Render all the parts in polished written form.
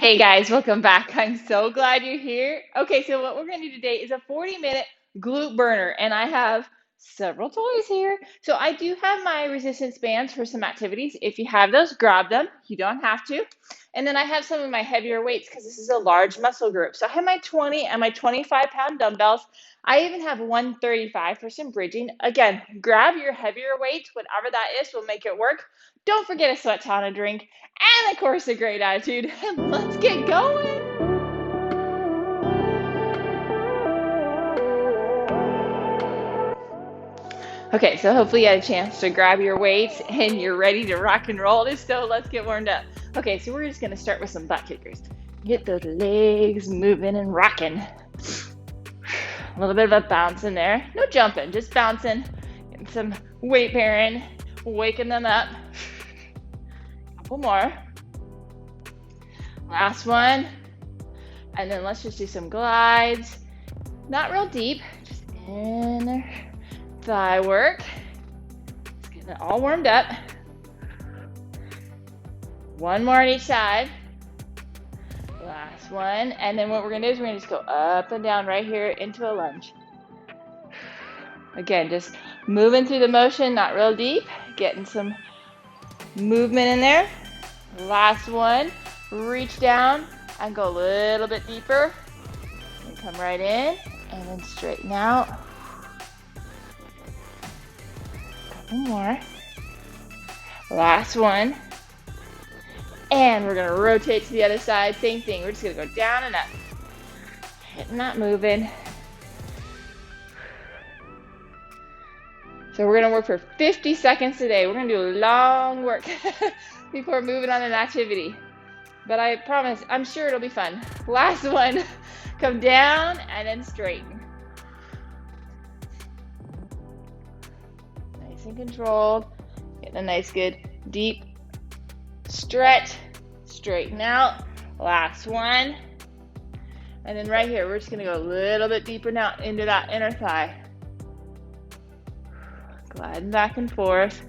Hey guys, welcome back. I'm so glad you're here. Okay, so what we're going to do today is a 40-minute glute burner, and I have several toys here. So I do have my resistance bands for some activities. If you have those, grab them. You don't have to. And then I have some of my heavier weights because this is a large muscle group. So I have my 20 and my 25-pound dumbbells. I even have 135 for some bridging. Again, grab your heavier weights, whatever that is, will make it work. Don't forget a sweat ton, a drink, and of course a great attitude. And let's get going. Okay, so hopefully you had a chance to grab your weights and you're ready to rock and roll. If so, let's get warmed up. Okay, so we're just gonna start with some butt kickers. Get those legs moving and rocking. A little bit of a bounce in there. No jumping, just bouncing. Getting some weight bearing, waking them up. Couple more. Last one. And then let's just do some glides. Not real deep, just inner thigh work. Just getting it all warmed up. One more on each side. Last one. And then what we're gonna do is we're gonna just go up and down right here into a lunge. Again, just moving through the motion, not real deep. Getting some movement in there. Last one. Reach down and go a little bit deeper. And come right in and then straighten out. Couple more. Last one. And we're going to rotate to the other side. Same thing. We're just going to go down and up. Hitting that moving. So we're going to work for 50 seconds today. We're going to do a long work before moving on an activity. But I promise, I'm sure it'll be fun. Last one. Come down and then straighten. Nice and controlled. Getting a nice, good, deep stretch. Straighten out. Last one. And then right here, we're just going to go a little bit deeper now into that inner thigh. Gliding back and forth.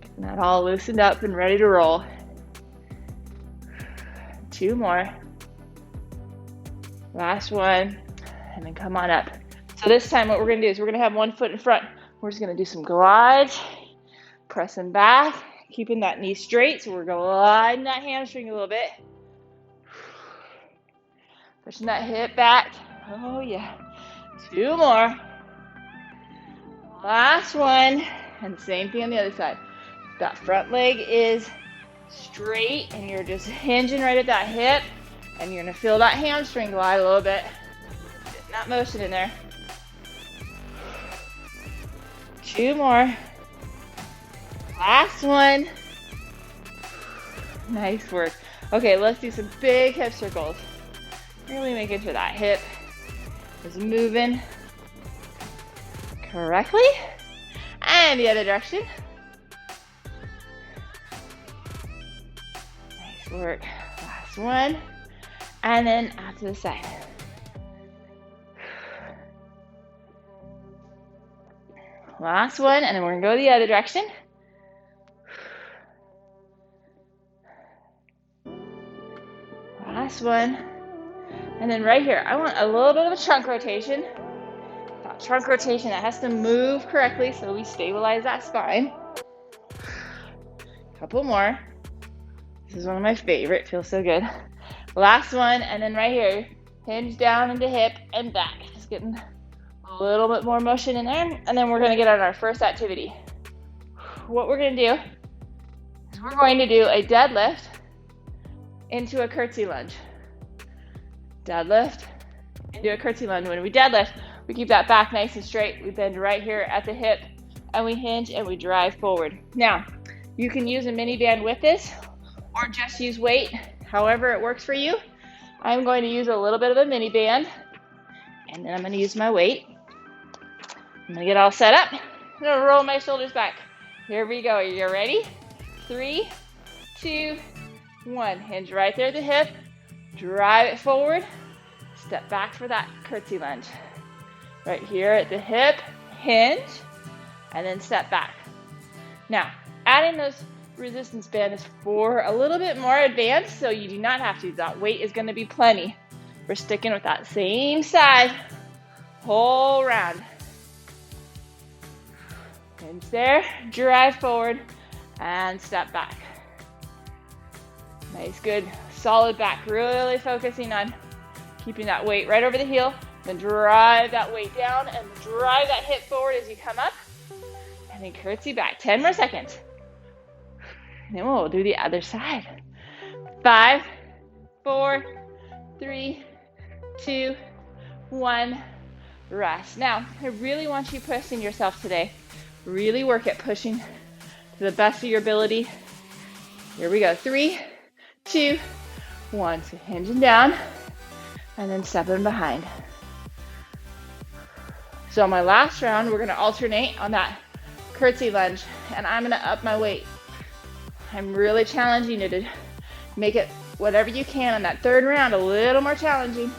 Getting that all loosened up and ready to roll. Two more. Last one. And then come on up. So this time what we're going to do is we're going to have one foot in front. We're just going to do some glides. Pressing back. Keeping that knee straight. So we're gliding that hamstring a little bit. Pushing that hip back. Oh yeah. Two more. Last one. And same thing on the other side. That front leg is straight and you're just hinging right at that hip and you're going to feel that hamstring glide a little bit. Getting that motion in there. Two more. Last one. Nice work. Okay, let's do some big hip circles. Really making sure that hip is moving correctly. And the other direction. Nice work. Last one. And then out to the side. Last one. And then we're going to go the other direction. Last one. And then right here, I want a little bit of a trunk rotation. That trunk rotation that has to move correctly so we stabilize that spine. Couple more. This is one of my favorite. Feels so good. Last one. And then right here, hinge down into hip and back. Just getting a little bit more motion in there. And then we're going to get on our first activity. What we're going to do is we're going to do a deadlift into a curtsey lunge. Deadlift into a curtsey lunge. When we deadlift, we keep that back nice and straight. We bend right here at the hip and we hinge and we drive forward. Now, you can use a mini band with this or just use weight, however it works for you. I'm going to use a little bit of a mini band and then I'm going to use my weight. I'm going to get all set up. I'm going to roll my shoulders back. Here we go. Are you ready? 3, 2, 1. Hinge right there at the hip. Drive it forward. Step back for that curtsey lunge. Right here at the hip, hinge, and then step back. Now, adding those resistance band is for a little bit more advanced, so you do not have to. That weight is going to be plenty. We're sticking with that same side whole round. Hinge there, drive forward, and step back. Nice, good, solid back. Really focusing on keeping that weight right over the heel. Then drive that weight down and drive that hip forward as you come up. And then curtsy back. 10 more seconds. And then we'll do the other side. 5, 4, 3, 2, 1. Rest. Now, I really want you pushing yourself today. Really work at pushing to the best of your ability. Here we go. 3, 2, 1. So hinging down and then stepping behind. So on my last round, we're going to alternate on that curtsey lunge, and I'm going to up my weight. I'm really challenging you to make it whatever you can on that third round a little more challenging.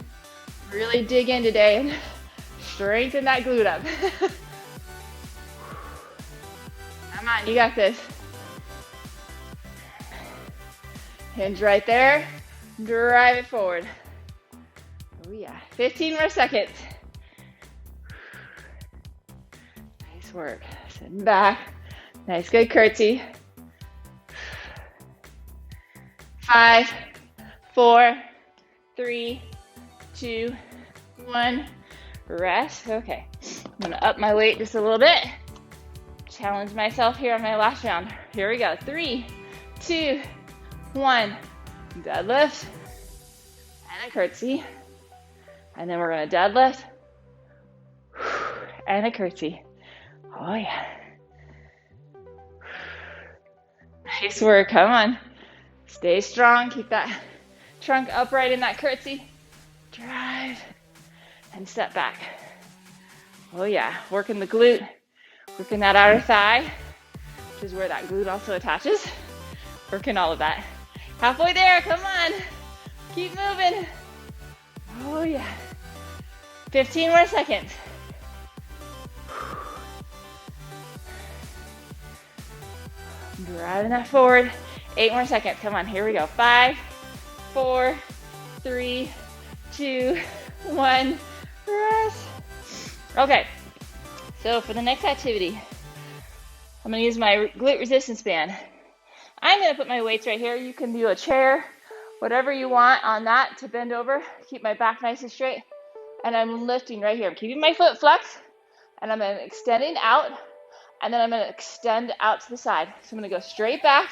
Really dig in today and strengthen that glute up. Come on, you got this. Hinge right there. Drive it forward. Oh yeah, 15 more seconds. Nice work. Sitting back. Nice, good curtsy. 5, 4, 3, 2, 1. Rest. Okay. I'm going to up my weight just a little bit. Challenge myself here on my last round. Here we go. 3, 2, 1. Deadlift. And a curtsy. And then we're going to deadlift. And a curtsy. Oh, yeah. Nice work. Come on. Stay strong. Keep that trunk upright in that curtsy. Drive. And step back. Oh, yeah. Working the glute. Working that outer thigh, which is where that glute also attaches. Working all of that. Halfway there. Come on. Keep moving. Oh, yeah. 15 more seconds. Driving that forward. 8 more seconds. Come on, here we go. 5, 4, 3, 2, 1. Rest. Okay, so for the next activity, I'm going to use my glute resistance band. I'm going to put my weights right here. You can do a chair, whatever you want on that to bend over. Keep my back nice and straight. And I'm lifting right here. I'm keeping my foot flexed, and I'm extending out. And then I'm going to extend out to the side. So I'm going to go straight back,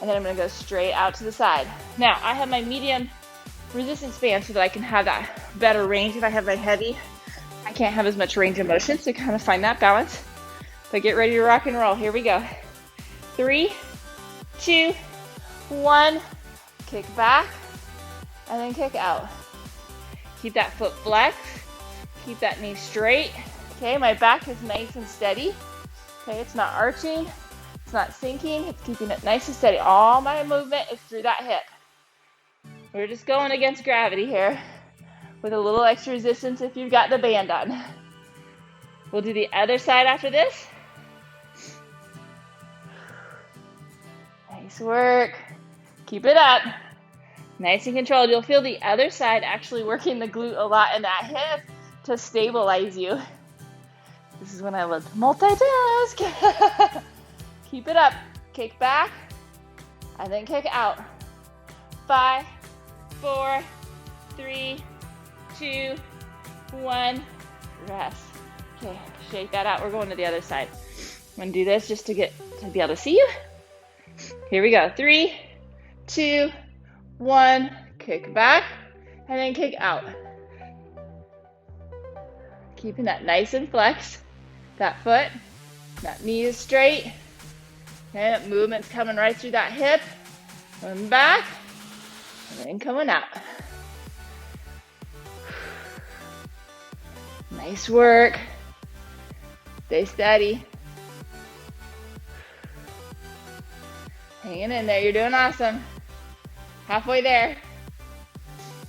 and then I'm going to go straight out to the side. Now, I have my medium resistance band so that I can have that better range. If I have my heavy, I can't have as much range of motion, so kind of find that balance. But get ready to rock and roll. Here we go. 3, 2, 1. Kick back, and then kick out. Keep that foot flexed. Keep that knee straight. Okay, my back is nice and steady. Okay, it's not arching, it's not sinking, it's keeping it nice and steady. All my movement is through that hip. We're just going against gravity here with a little extra resistance if you've got the band on. We'll do the other side after this. Nice work. Keep it up. Nice and controlled. You'll feel the other side actually working the glute a lot in that hip to stabilize you. This is when I love to multitask. Keep it up. Kick back, and then kick out. 5, 4, 3, 2, 1. Rest. Okay, shake that out. We're going to the other side. I'm going to do this just to be able to see you. Here we go. 3, 2, 1. Kick back, and then kick out. Keeping that nice and flexed. That foot, that knee is straight. Okay, that movement's coming right through that hip. Coming back, and then coming out. Nice work. Stay steady. Hanging in there, you're doing awesome. Halfway there.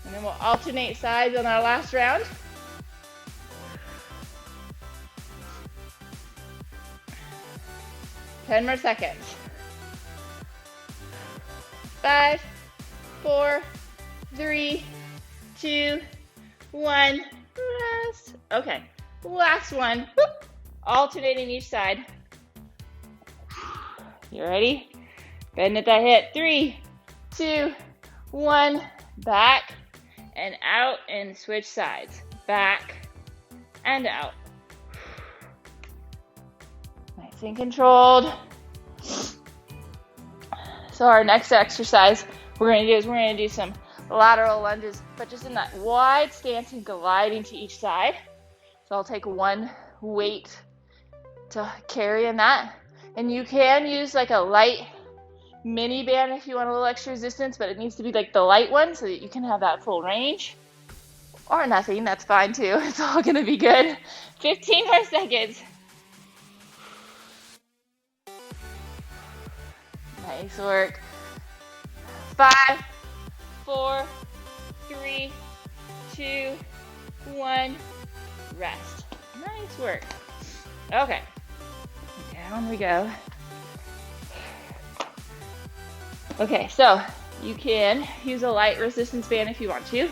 And then we'll alternate sides on our last round. 10 more seconds. 5, 4, 3, 2, 1. Rest. Okay, last one. Whoop. Alternating each side. You ready? Bend at that hip. 3, 2, 1. Back and out and switch sides. Back and out. Nice and controlled. So our next exercise we're going to do some lateral lunges, but just in that wide stance and gliding to each side. So I'll take one weight to carry in that. And you can use like a light mini band if you want a little extra resistance, but it needs to be like the light one so that you can have that full range. Or nothing, that's fine too. It's all going to be good. 15 more seconds. Nice work. 5, 4, 3, 2, 1. Rest. Nice work. Okay. Down we go. Okay, so you can use a light resistance band if you want to.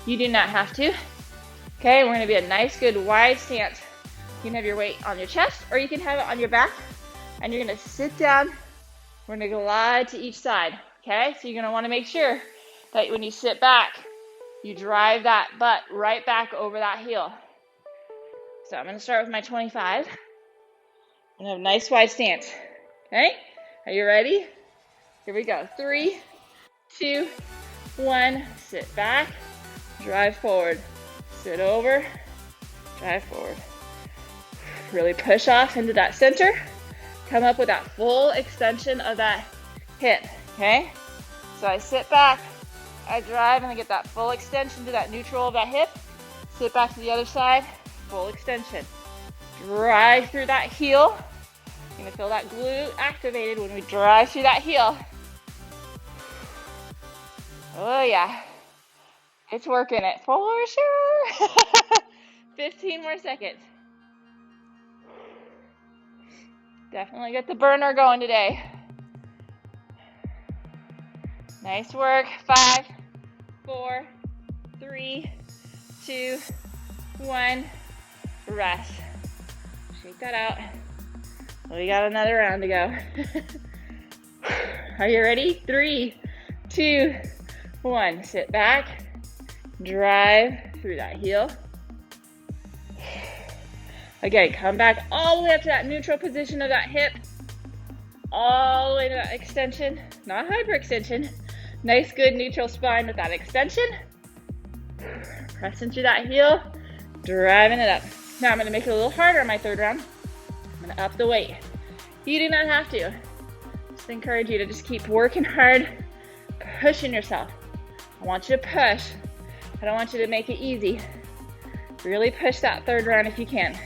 You do not have to. Okay, we're going to be a nice, good, wide stance. You can have your weight on your chest, or you can have it on your back, and you're going to sit down. We're going to glide to each side. Okay, so you're going to want to make sure that when you sit back, you drive that butt right back over that heel. So I'm going to start with my 25. I'm going to have a nice wide stance. Okay, are you ready? Here we go. 3, 2, 1. Sit back, drive forward, sit over, drive forward. Really push off into that center. Come up with that full extension of that hip, okay? So I sit back, I drive, and I get that full extension to that neutral of that hip. Sit back to the other side, full extension. Drive through that heel. You're gonna feel that glute activated when we drive through that heel. Oh yeah, it's working it for sure. 15 more seconds. Definitely get the burner going today. Nice work. 5, 4, 3, 2, 1. Rest. Shake that out. We got another round to go. Are you ready? 3, 2, 1. Sit back. Drive through that heel. Again, come back all the way up to that neutral position of that hip. All the way to that extension. Not hyperextension. Nice, good neutral spine with that extension. Pressing through that heel. Driving it up. Now I'm going to make it a little harder on my third round. I'm going to up the weight. You do not have to. Just encourage you to just keep working hard, pushing yourself. I want you to push. I don't want you to make it easy. Really push that third round if you can.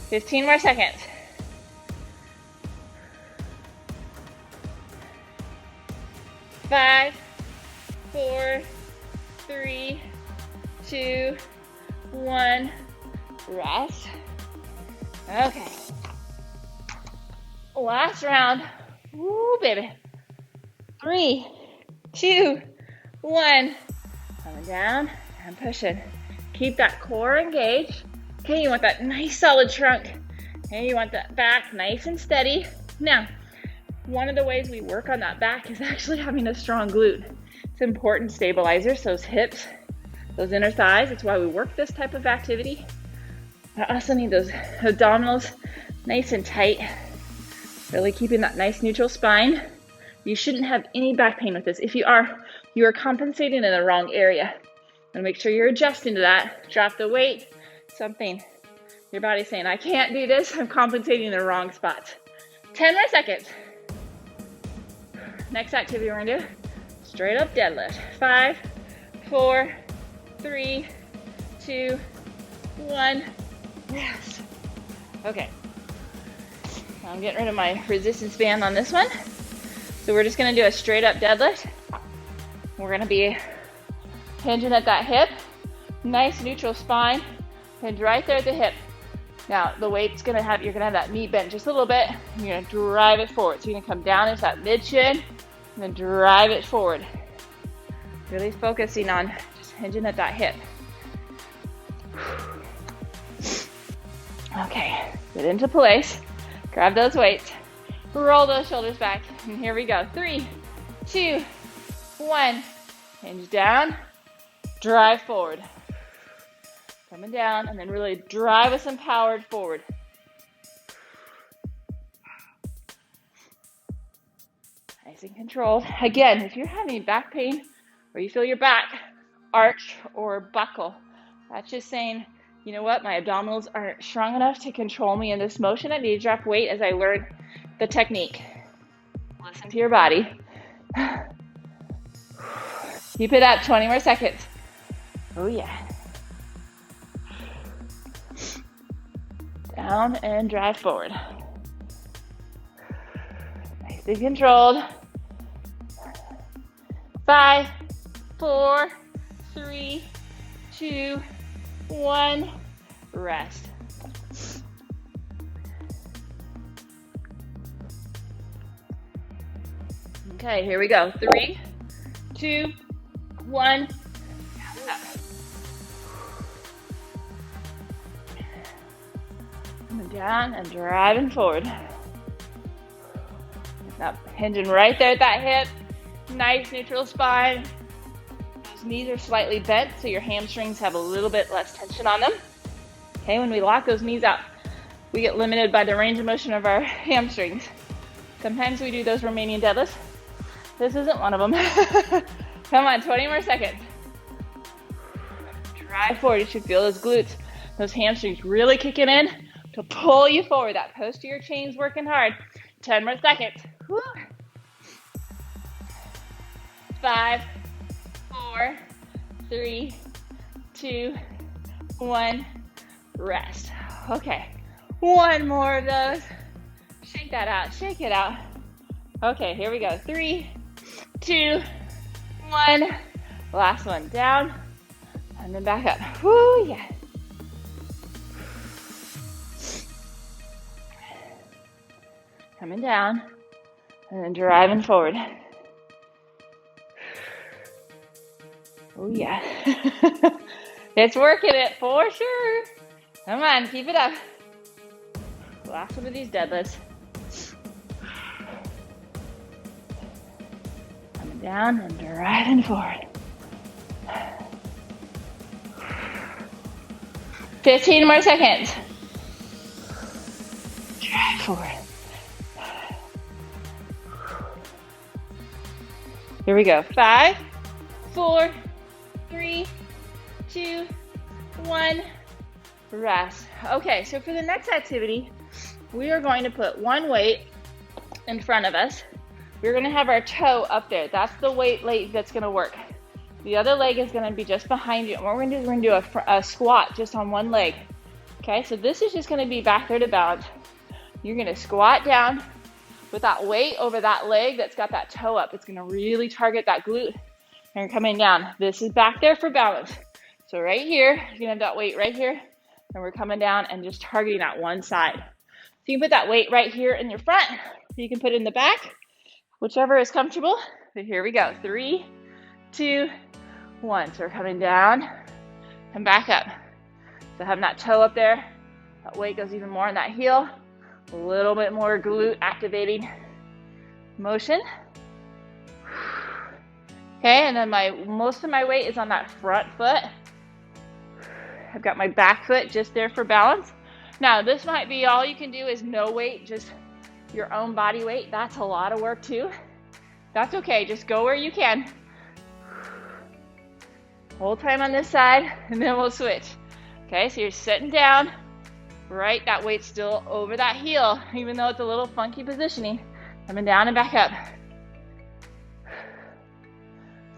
15 more seconds. 5, 4, 3, 2, 1. Rest. Okay. Last round. Woo, baby. 3, 2, 1. Coming down and pushing. Keep that core engaged. Okay, you want that nice solid trunk. Okay, you want that back nice and steady. Now, one of the ways we work on that back is actually having a strong glute. It's important stabilizer, so those hips, those inner thighs. It's why we work this type of activity. I also need those abdominals nice and tight. Really keeping that nice neutral spine. You shouldn't have any back pain with this. If you are compensating in the wrong area. And make sure you're adjusting to that. Drop the weight. Something. Your body's saying, I can't do this. I'm compensating in the wrong spots. 10 more seconds. Next activity we're gonna do, straight up deadlift. 5, 4, 3, 2, 1. Rest. Okay. I'm getting rid of my resistance band on this one. So we're just gonna do a straight up deadlift. We're gonna be hinging at that hip. Nice neutral spine. Hinge right there at the hip. Now the weight's you're gonna have that knee bent just a little bit. You're gonna drive it forward. So you're gonna come down into that mid shin. and then drive it forward. Really focusing on just hinging at that hip. Okay, get into place. Grab those weights. Roll those shoulders back. And here we go. 3, 2, 1. Hinge down. Drive forward. Coming down, and then really drive with some power forward. Nice and controlled. Again, if you're having back pain or you feel your back arch or buckle, that's just saying, you know what, my abdominals aren't strong enough to control me in this motion. I need to drop weight as I learn the technique. Listen to your body. Keep it up, 20 more seconds. Oh yeah. Down and drive forward. Nice and controlled. 5, 4, 3, 2, 1. Rest. Okay, here we go. 3, 2, 1. Coming down and driving forward. Now, hinging right there at that hip. Nice neutral spine. Those knees are slightly bent, so your hamstrings have a little bit less tension on them. Okay, when we lock those knees out, we get limited by the range of motion of our hamstrings. Sometimes we do those Romanian deadlifts. This isn't one of them. Come on, 20 more seconds. Drive forward. You should feel those glutes, those hamstrings really kicking in to pull you forward. That posterior chain's working hard. 10 more seconds. Woo. 5, 4, 3, 2, 1. Rest. Okay. One more of those. Shake that out. Shake it out. Okay, here we go. 3, 2, 1. Last one. Down. And then back up. Woo, yeah. Coming down. And then driving forward. Oh, yeah. It's working it for sure. Come on, keep it up. Last one of these deadlifts. Coming down and driving forward. 15 more seconds. Drive forward. Here we go. 5, 4, 3, 2, 1. Rest. Okay, so for the next activity, we are going to put one weight in front of us. We're going to have our toe up there. That's the weight leg that's going to work. The other leg is going to be just behind you. And what we're going to do is we're going to do a squat just on one leg. Okay, so this is just going to be back there to balance. You're going to squat down with that weight over that leg that's got that toe up. It's going to really target that glute. And you're coming down. This is back there for balance. So right here, you're going to have that weight right here. And we're coming down and just targeting that one side. So you can put that weight right here in your front. You can put it in the back, whichever is comfortable. But here we go. 3, 2, 1. So we're coming down and back up. So having that toe up there, that weight goes even more on that heel. A little bit more glute activating motion. Okay, and then most of my weight is on that front foot. I've got my back foot just there for balance. Now, this might be all you can do is no weight, just your own body weight. That's a lot of work too. That's okay, just go where you can. Whole time on this side, and then we'll switch. Okay, so you're sitting down, right? That weight's still over that heel, even though it's a little funky positioning. Coming down and back up.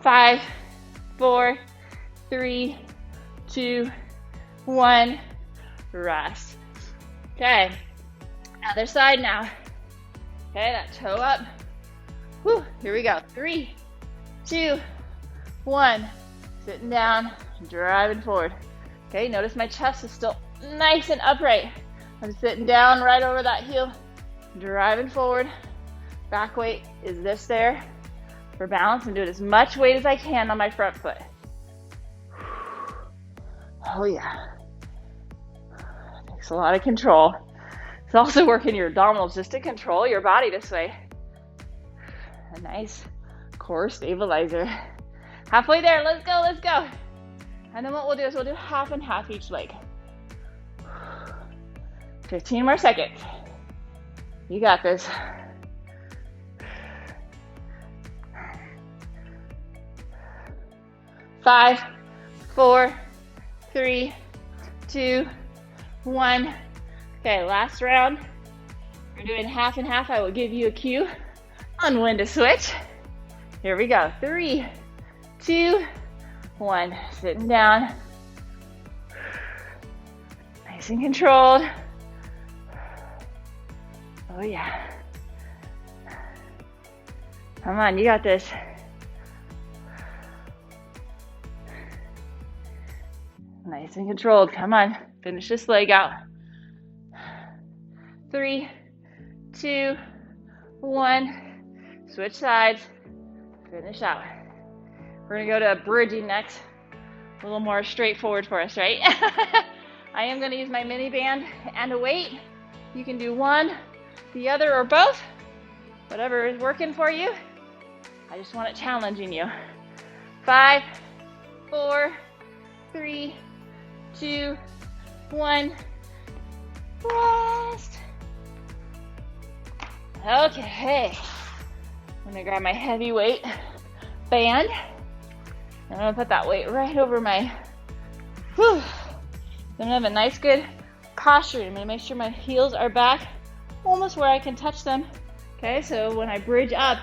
5, 4, 3, 2, 1. Rest. Okay, other side now. Okay, that toe up. Whew, here we go. 3, 2, 1. Sitting down, driving forward. Okay, notice my chest is still nice and upright. I'm sitting down right over that heel, driving forward. Back weight is this there. for balance. I'm doing as much weight as I can on my front foot. Oh yeah. Takes a lot of control. It's also working your abdominals just to control your body this way. A nice core stabilizer. Halfway there, let's go, let's go. And then what we'll do is we'll do half and half each leg. 15 more seconds. You got this. 5, 4, 3, 2, 1. Okay, last round. We're doing half and half. I will give you a cue on when to switch. Here we go. 3, 2, 1. Sitting down. Nice and controlled. Oh yeah. Come on, you got this. Nice and controlled. Come on, finish this leg out. 3, 2, 1. Switch sides. Finish out. We're gonna go to bridging next. A little more straightforward for us, right? I am gonna use my mini band and a weight. You can do one, the other, or both. Whatever is working for you. I just want it challenging you. 5, 4, 3, 2, 1. Rest. Okay. I'm gonna grab my heavy weight band. I'm gonna put that weight right over my, I'm gonna have a nice good posture. I'm gonna make sure my heels are back almost where I can touch them. Okay, so when I bridge up,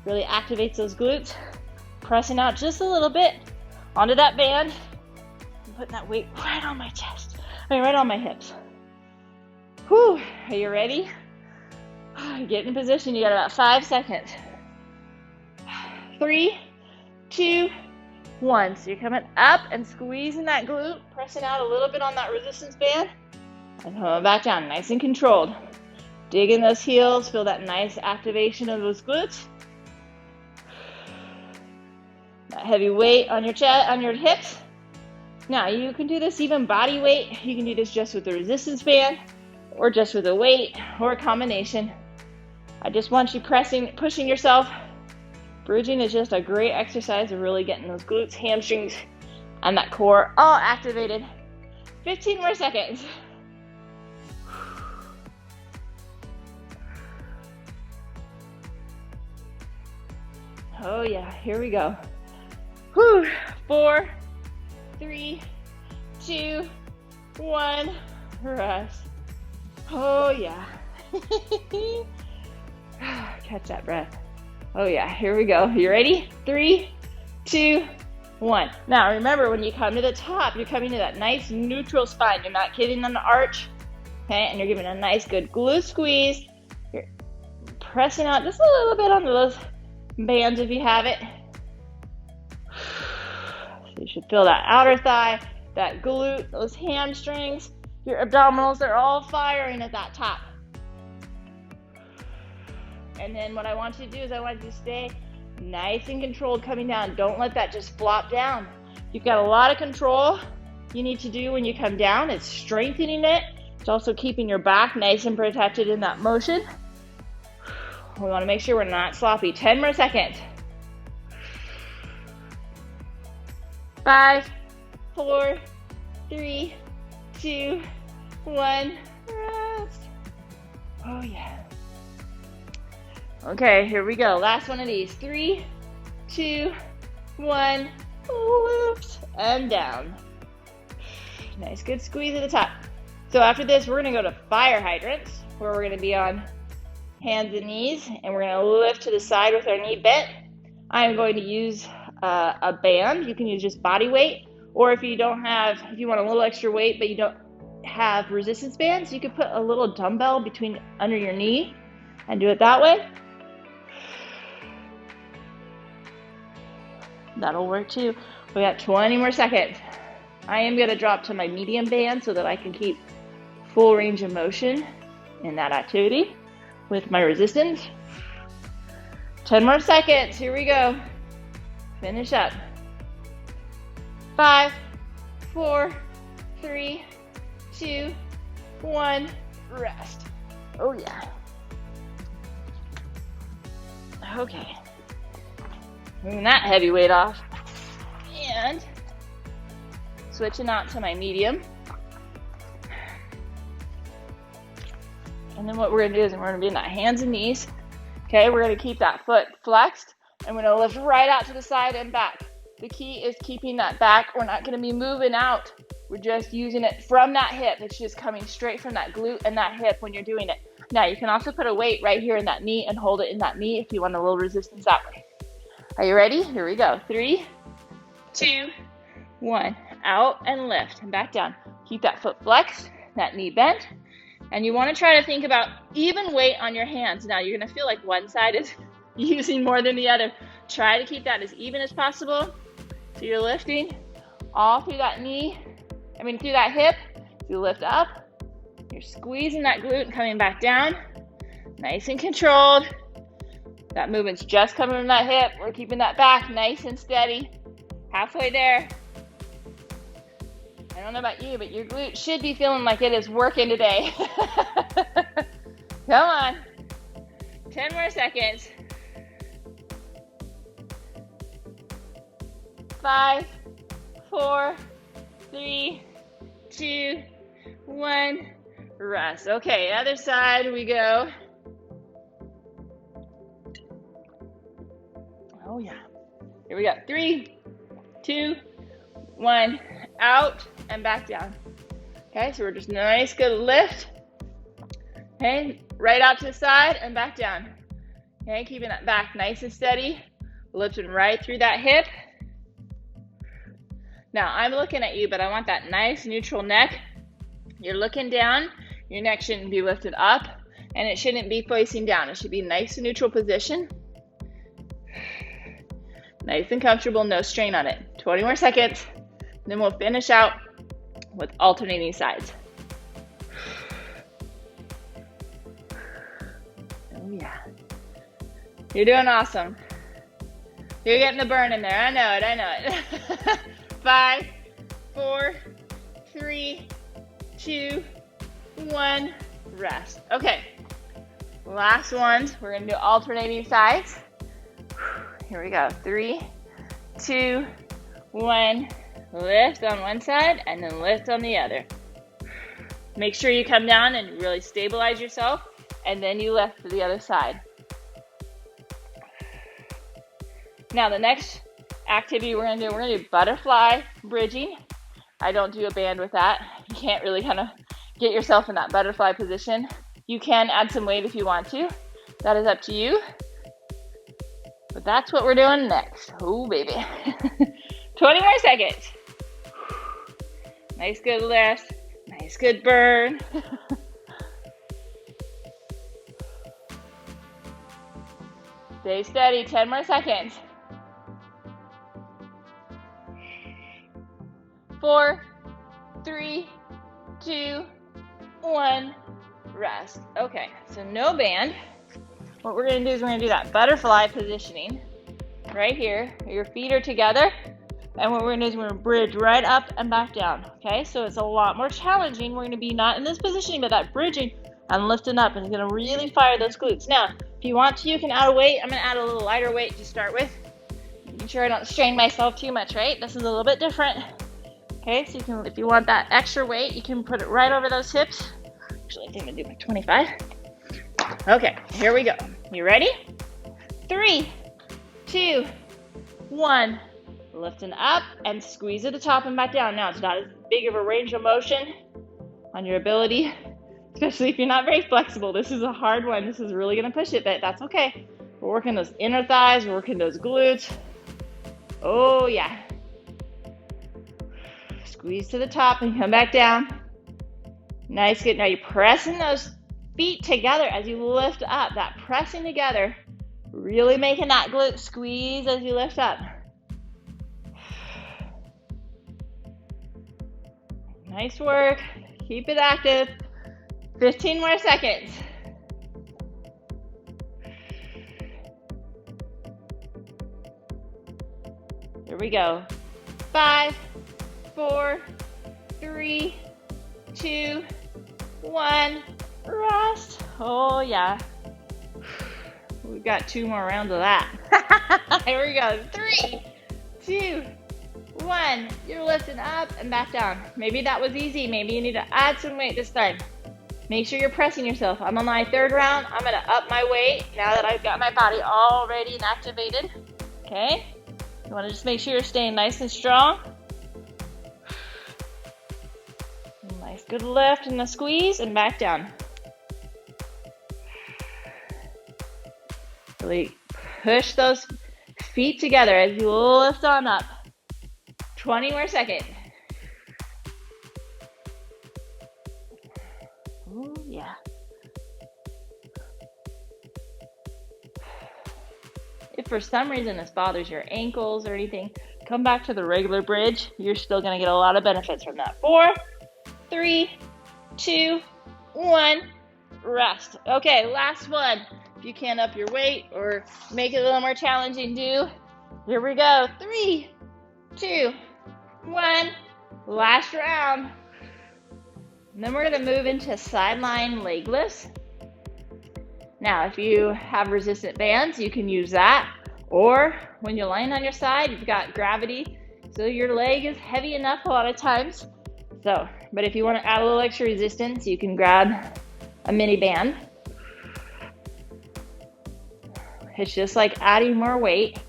really activates those glutes. Pressing out just a little bit onto that band. And putting that weight right on my chest. Right on my hips. Whew, are you ready? Get in position, you got about 5 seconds. 3, 2, 1. So you're coming up and squeezing that glute, pressing out a little bit on that resistance band, and coming back down, nice and controlled. Dig in those heels, feel that nice activation of those glutes. That heavy weight on your chest, on your hips. Now you can do this even body weight. You can do this just with the resistance band, or just with a weight, or a combination. I just want you pushing yourself. Bridging is just a great exercise of really getting those glutes, hamstrings, and that core all activated. 15 more seconds. Oh yeah, here we go. 4, 3, 2, 1. Rest. Oh yeah. Catch that breath. Oh yeah, here we go. You ready? 3, 2, 1. Now remember, when you come to the top, you're coming to that nice neutral spine. You're not getting on the arch, okay? And you're giving a nice good glute squeeze. You're pressing out just a little bit on those bands if you have it. So you should feel that outer thigh, that glute, those hamstrings, your abdominals, they're all firing at that top. And then what I want you to do is I want you to stay nice and controlled coming down. Don't let that just flop down. You've got a lot of control you need to do when you come down. It's strengthening it. It's also keeping your back nice and protected in that motion. We want to make sure we're not sloppy. 10 more seconds. 5, 4, 3, 2, 1. Rest. Oh yeah. Okay, here we go. Last one of these. 3, 2, 1. Lift and down. Nice, good squeeze at the top. So after this, we're going to go to fire hydrants, where we're going to be on hands and knees, and we're going to lift to the side with our knee bent. I'm going to use a band. You can use just body weight, or if you want a little extra weight, but you don't have resistance bands, you could put a little dumbbell under your knee and do it that way. That'll work too. We got 20 more seconds. I am going to drop to my medium band so that I can keep full range of motion in that activity with my resistance. 10 more seconds. Here we go. Finish up. 5, 4, 3, 2, 1. Rest. Oh yeah. Okay. Moving that heavy weight off. And switching out to my medium. And then what we're going to do is we're going to be in that hands and knees. Okay, we're going to keep that foot flexed. And we're going to lift right out to the side and back. The key is keeping that back. We're not going to be moving out. We're just using it from that hip. It's just coming straight from that glute and that hip when you're doing it. Now, you can also put a weight right here in that knee and hold it in that knee if you want a little resistance that way. Are you ready? Here we go. 3, 2, 1. Out and lift and back down. Keep that foot flexed, that knee bent. And you want to try to think about even weight on your hands. Now, you're going to feel like one side is using more than the other. Try to keep that as even as possible. So you're lifting all through that knee, through that hip. You lift up. You're squeezing that glute and coming back down. Nice and controlled. That movement's just coming from that hip. We're keeping that back nice and steady. Halfway there. I don't know about you, but your glute should be feeling like it is working today. Come on. 10 more seconds. 5, 4, 3, 2, 1. Rest. Okay, other side we go. Oh yeah. Here we go. 3, 2, 1. Out and back down. Okay, so we're just nice, good lift. Okay, right out to the side and back down. Okay, keeping that back nice and steady. Lifting right through that hip. Now, I'm looking at you, but I want that nice neutral neck. You're looking down. Your neck shouldn't be lifted up, and it shouldn't be facing down. It should be nice and neutral position. Nice and comfortable, no strain on it. 20 more seconds, and then we'll finish out with alternating sides. Oh yeah. You're doing awesome. You're getting the burn in there. I know it. 5, 4, 3, 2, 1. Rest. Okay. Last ones. We're going to do alternating sides. Here we go. 3, 2, 1. Lift on one side and then lift on the other. Make sure you come down and really stabilize yourself, and then you lift to the other side. Now the next activity we're going to do butterfly bridging. I don't do a band with that. You can't really kind of get yourself in that butterfly position. You can add some weight if you want to. That is up to you. But that's what we're doing next. Oh, baby. 20 more seconds. Nice, good lift. Nice, good burn. Stay steady. 10 more seconds. 4, 3, 2, 1. Rest. Okay, so no band. What we're going to do is we're going to do that butterfly positioning right here. Your feet are together. And what we're going to do is we're going to bridge right up and back down. Okay, so it's a lot more challenging. We're going to be not in this positioning, but that bridging and lifting up. And it's going to really fire those glutes. Now, if you want to, you can add a weight. I'm going to add a little lighter weight to start with. Making sure I don't strain myself too much, right? This is a little bit different. Okay, so you can, if you want that extra weight, you can put it right over those hips. Actually, I think I'm going to do my 25. Okay, here we go. You ready? 3, 2, 1. Lifting up and squeeze at the top and back down. Now, it's not as big of a range of motion on your ability, especially if you're not very flexible. This is a hard one. This is really going to push it, but that's okay. We're working those inner thighs. We're working those glutes. Oh, yeah. Squeeze to the top and come back down. Nice, good. Now you're pressing those feet together as you lift up. That pressing together, really making that glute squeeze as you lift up. Nice work. Keep it active. 15 more seconds. Here we go. 5, 4, 3, 2, 1. Rest. Oh, yeah. We've got 2 more rounds of that. Here we go. 3, 2, 1. You're lifting up and back down. Maybe that was easy. Maybe you need to add some weight this time. Make sure you're pressing yourself. I'm on my 3rd round. I'm going to up my weight now that I've got my body all ready and activated. Okay? You want to just make sure you're staying nice and strong. Nice, good lift and a squeeze and back down. Really push those feet together as you lift on up. 20 more seconds. Oh, yeah. If for some reason this bothers your ankles or anything, come back to the regular bridge. You're still going to get a lot of benefits from that. 4, 3, 2, 1. Rest. Okay, last one. If you can't up your weight or make it a little more challenging, here we go. 3, 2, 1. Last round. And then we're going to move into sideline leg lifts. Now, if you have resistant bands, you can use that. Or when you're lying on your side, you've got gravity, so your leg is heavy enough a lot of times. But if you want to add a little extra resistance, you can grab a mini band. It's just like adding more weight.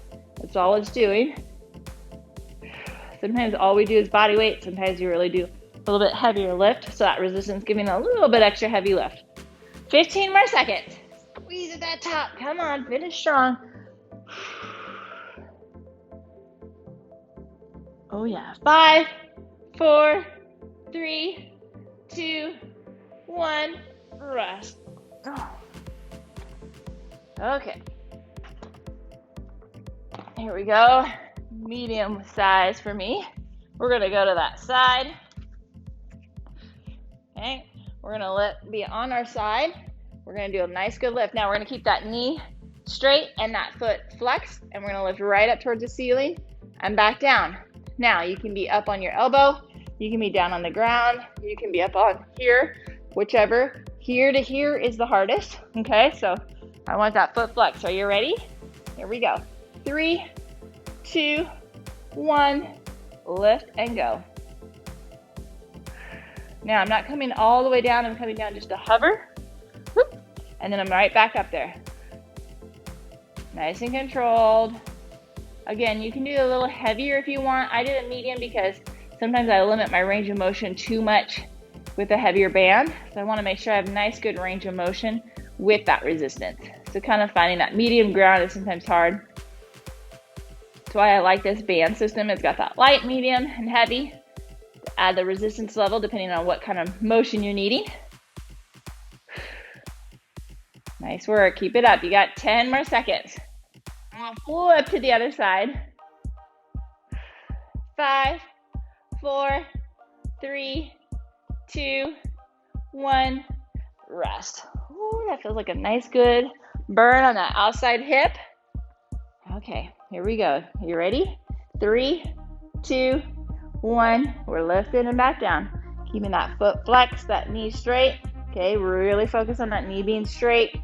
That's all it's doing. Sometimes all we do is body weight. Sometimes you really do a little bit heavier lift, so that resistance giving a little bit extra heavy lift. 15 more seconds. Squeeze at that top. Come on, finish strong. Oh yeah. 5, 4, 3, 2, 1. Rest. Okay. Here we go. Medium size for me. We're going to go to that side. Okay. We're going to be on our side. We're going to do a nice good lift. Now we're going to keep that knee straight and that foot flexed, and we're going to lift right up towards the ceiling and back down. Now you can be up on your elbow, you can be down on the ground, you can be up on here, whichever. Here to here is the hardest. Okay, so I want that foot flex. Are you ready? Here we go. 3, 2, 1. Lift and go. Now I'm not coming all the way down, I'm coming down just to hover. Whoop, and then I'm right back up there. Nice and controlled. Again, you can do a little heavier if you want. I did a medium because sometimes I limit my range of motion too much with a heavier band. So I want to make sure I have nice, good range of motion with that resistance. So kind of finding that medium ground is sometimes hard. That's why I like this band system. It's got that light, medium, and heavy. Add the resistance level depending on what kind of motion you're needing. Nice work. Keep it up. You got 10 more seconds. We'll flip to the other side. 5, 4, 3, 2, 1. Rest. Ooh, that feels like a nice, good burn on that outside hip. Okay, here we go. You ready? 3, 2, 1. We're lifting and back down. Keeping that foot flexed, that knee straight. Okay, really focus on that knee being straight.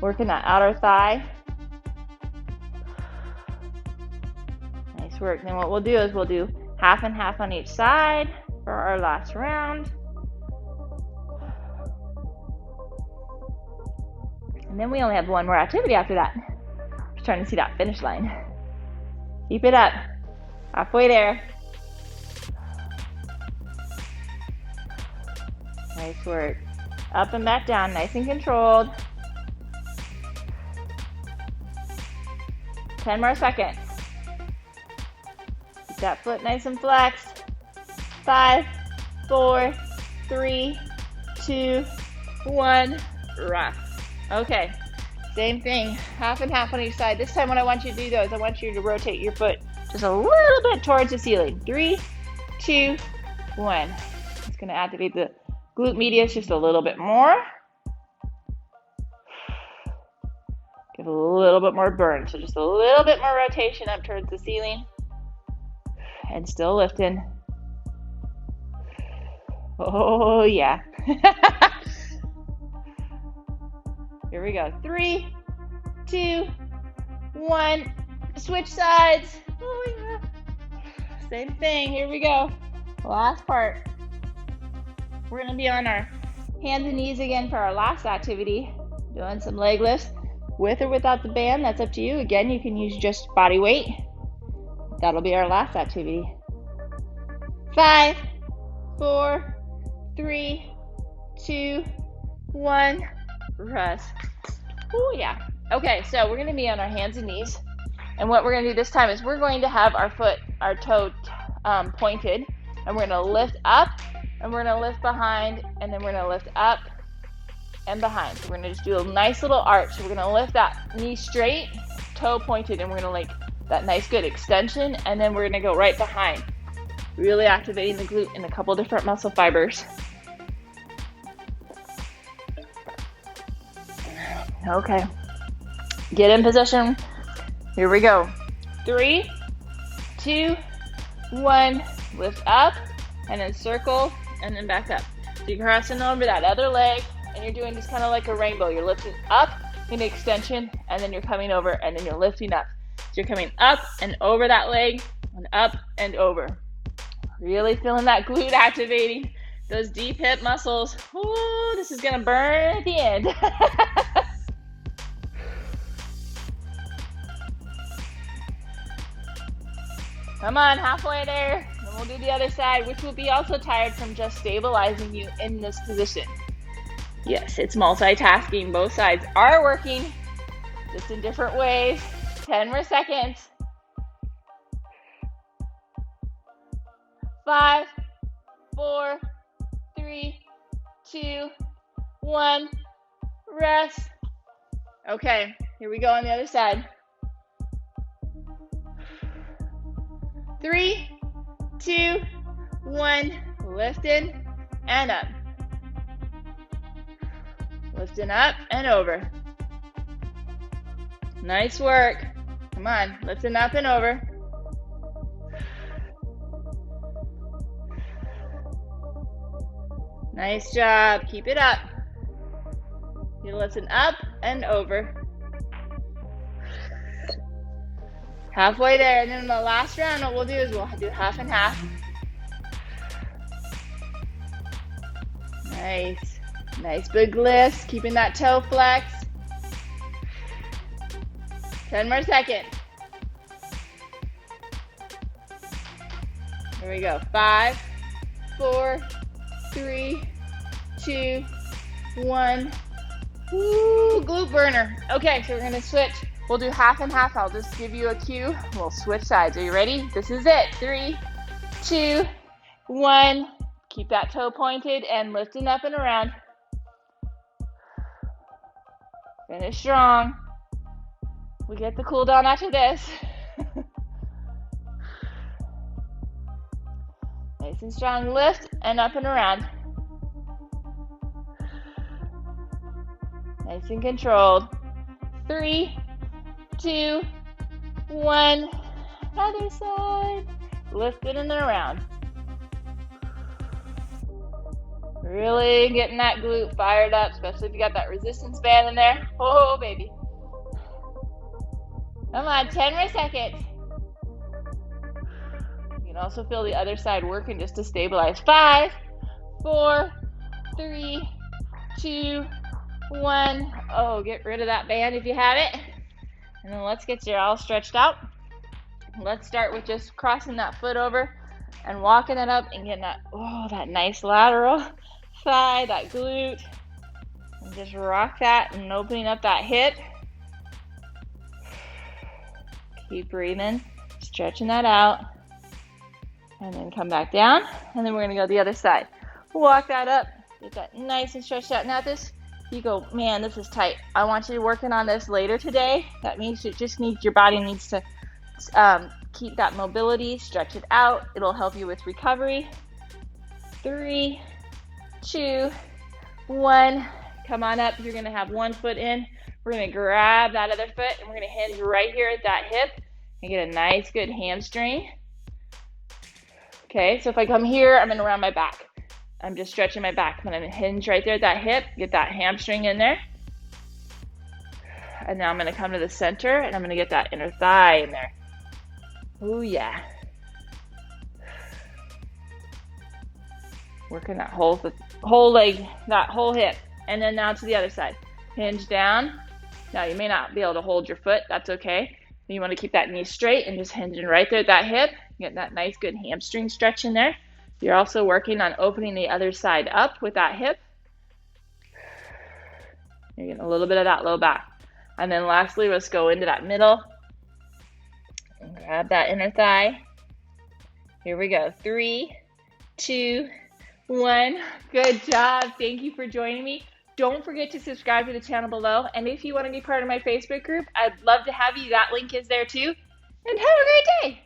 Working that outer thigh. Nice work. Then what we'll do is we'll do half and half on each side for our last round. And then we only have one more activity after that. Just trying to see that finish line. Keep it up. Halfway there. Nice work. Up and back down, nice and controlled. 10 more seconds. Keep that foot nice and flexed. 5, 4, 3, 2, 1. Rest. Okay, same thing, half and half on each side. This time what I want you to do though is I want you to rotate your foot just a little bit towards the ceiling. 3, 2, 1. It's going to activate the glute medius just a little bit more. Give a little bit more burn. So just a little bit more rotation up towards the ceiling. And still lifting. Oh, yeah. Here we go. 3, 2, 1. Switch sides. Oh, yeah. Same thing. Here we go. Last part. We're going to be on our hands and knees again for our last activity. Doing some leg lifts with or without the band. That's up to you. Again, you can use just body weight. That'll be our last activity. 5, 4, 3, 2, 1. Rest. Oh, yeah. Okay, so we're going to be on our hands and knees. And what we're going to do this time is we're going to have our toe pointed. And we're going to lift up. And we're going to lift behind. And then we're going to lift up and behind. So we're going to just do a nice little arch. So we're going to lift that knee straight, toe pointed. And we're going to like that nice good extension. And then we're going to go right behind. Really activating the glute in a couple different muscle fibers. Okay. Get in position. Here we go. 3, 2, 1. Lift up and then circle and then back up. So you're crossing over that other leg and you're doing just kind of like a rainbow. You're lifting up in extension and then you're coming over and then you're lifting up. So you're coming up and over that leg and up and over. Really feeling that glute activating those deep hip muscles. Ooh, this is going to burn at the end. Come on, halfway there. And we'll do the other side, which will be also tired from just stabilizing you in this position. Yes, it's multitasking. Both sides are working, just in different ways. 10 more seconds. 5, 4, 3, 2, 1. Rest. Okay, here we go on the other side. 3, 2, 1. Lifting and up. Lifting up and over. Nice work. Come on, lifting up and over. Nice job. Keep it up. You're lifting up and over. Halfway there, and then the last round, what we'll do is we'll do half and half. Nice. Nice big lifts, keeping that toe flexed. 10 more seconds. Here we go. 5, 4, 3, 2, 1. Woo, glute burner. Okay, so we're going to switch. We'll do half and half. I'll just give you a cue. We'll switch sides. Are you ready? This is it. 3, 2, 1. Keep that toe pointed and lifting up and around. Finish strong. We get the cool down after this. Nice and strong. Lift and up and around. Nice and controlled. 3, 2, 1. Other side. Lift it and then around. Really getting that glute fired up, especially if you got that resistance band in there. Oh, baby. Come on, 10 more seconds. You can also feel the other side working just to stabilize. 5, 4, 3, 2, 1. Oh, get rid of that band if you have it. And then let's get you all stretched out. Let's start with just crossing that foot over and walking it up and getting that, oh, that nice lateral thigh, that glute. And just rock that and opening up that hip. Keep breathing, stretching that out. And then come back down. And then we're going to go the other side. Walk that up, get that nice and stretched out. Now this, you go, man, this is tight. I want you working on this later today. That means your body needs to keep that mobility, stretch it out. It'll help you with recovery. 3, 2, 1. Come on up. You're going to have one foot in. We're going to grab that other foot and we're going to hinge right here at that hip and get a nice good hamstring. Okay, so if I come here, I'm gonna round my back. I'm just stretching my back. I'm gonna hinge right there at that hip, get that hamstring in there. And now I'm gonna come to the center and I'm gonna get that inner thigh in there. Oh yeah. Working that whole leg, that whole hip. And then now to the other side. Hinge down. Now you may not be able to hold your foot, that's okay. You wanna keep that knee straight and just hinging right there at that hip. Get that nice good hamstring stretch in there. You're also working on opening the other side up with that hip. You're getting a little bit of that low back. And then lastly, let's go into that middle. And grab that inner thigh. Here we go. 3, 2, 1. Good job. Thank you for joining me. Don't forget to subscribe to the channel below. And if you want to be part of my Facebook group, I'd love to have you. That link is there too. And have a great day.